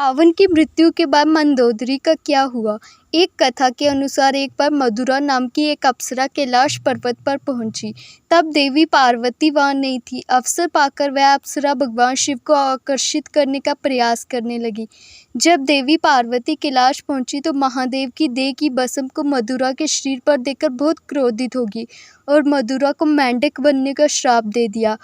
रावण की मृत्यु के बाद मंदोदरी का क्या हुआ। एक कथा के अनुसार एक बार मधुरा नाम की एक अप्सरा कैलाश पर्वत पर पहुंची। तब देवी पार्वती वहां नहीं थी। अवसर पाकर वह अप्सरा भगवान शिव को आकर्षित करने का प्रयास करने लगी। जब देवी पार्वती कैलाश पहुंची तो महादेव की देह की भस्म को मधुरा के शरीर पर देखकर बहुत क्रोधित होगी और मधुरा को मेंढक बनने का श्राप दे दिया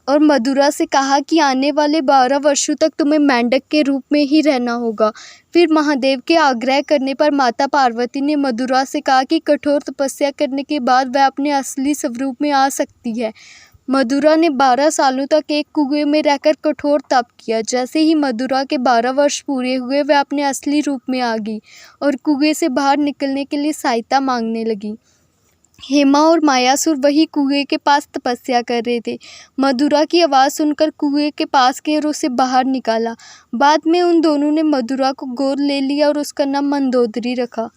और मधुरा से कहा कि आने वाले 12 वर्षों तक तुम्हें मेंढक के रूप में ही रहना होगा। फिर महादेव के आग्रह करने पर माता पार्वती ने मधुरा से कहा कि कठोर तपस्या करने के बाद वह अपने असली स्वरूप में आ सकती है। मधुरा ने 12 सालों तक एक कुएं में रहकर कठोर तप किया। जैसे ही मधुरा के 12 वर्ष पूरे हुए वह अपने असली रूप में आ गई और कुएं से बाहर निकलने के लिए सहायता मांगने लगी। हेमा और मायासुर वही कुएं के पास तपस्या कर रहे थे। मधुरा की आवाज़ सुनकर कुएं के पास गए और उसे बाहर निकाला। बाद में उन दोनों ने मधुरा को गोद ले लिया और उसका नाम मंदोदरी रखा।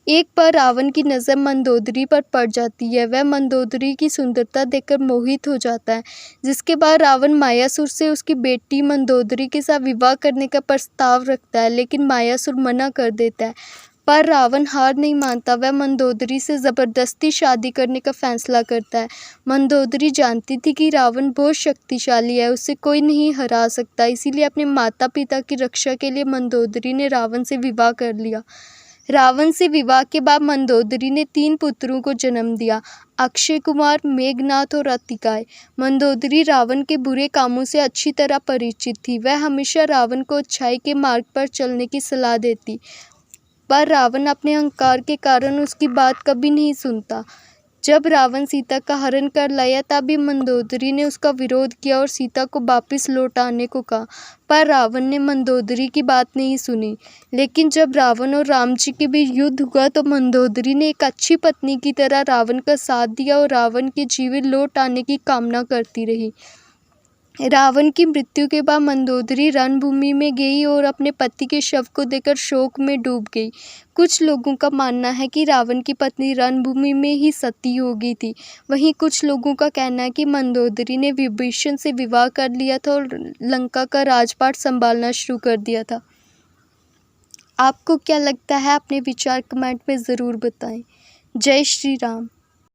एक बार रावण की नज़र मंदोदरी पर पड़ जाती है। वह मंदोदरी की सुंदरता देखकर मोहित हो जाता है, जिसके बाद रावण मायासुर से उसकी बेटी मंदोदरी के साथ विवाह करने का प्रस्ताव रखता है, लेकिन मायासुर मना कर देता है। पर रावण हार नहीं मानता। वह मंदोदरी से ज़बरदस्ती शादी करने का फैसला करता है। मंदोदरी जानती थी कि रावण बहुत शक्तिशाली है, उसे कोई नहीं हरा सकता। इसीलिए अपने माता पिता की रक्षा के लिए मंदोदरी ने रावण से विवाह कर लिया। रावण से विवाह के बाद मंदोदरी ने 3 पुत्रों को जन्म दिया, अक्षय कुमार, मेघनाथ और अतिकाय। मंदोदरी रावण के बुरे कामों से अच्छी तरह परिचित थी। वह हमेशा रावण को अच्छाई के मार्ग पर चलने की सलाह देती, पर रावण अपने अहंकार के कारण उसकी बात कभी नहीं सुनता। जब रावण सीता का हरण कर लाया तभी मंदोदरी ने उसका विरोध किया और सीता को वापस लौट आने को कहा, पर रावण ने मंदोदरी की बात नहीं सुनी। लेकिन जब रावण और राम जी के बीच युद्ध हुआ तो मंदोदरी ने एक अच्छी पत्नी की तरह रावण का साथ दिया और रावण के जीवित लौट आने की कामना करती रही। रावण की मृत्यु के बाद मंदोदरी रणभूमि में गई और अपने पति के शव को देखकर शोक में डूब गई। कुछ लोगों का मानना है कि रावण की पत्नी रणभूमि में ही सती हो गई थी। वहीं कुछ लोगों का कहना है कि मंदोदरी ने विभीषण से विवाह कर लिया था और लंका का राजपाट संभालना शुरू कर दिया था। आपको क्या लगता है? अपने विचार कमेंट में ज़रूर बताएं। जय श्री राम।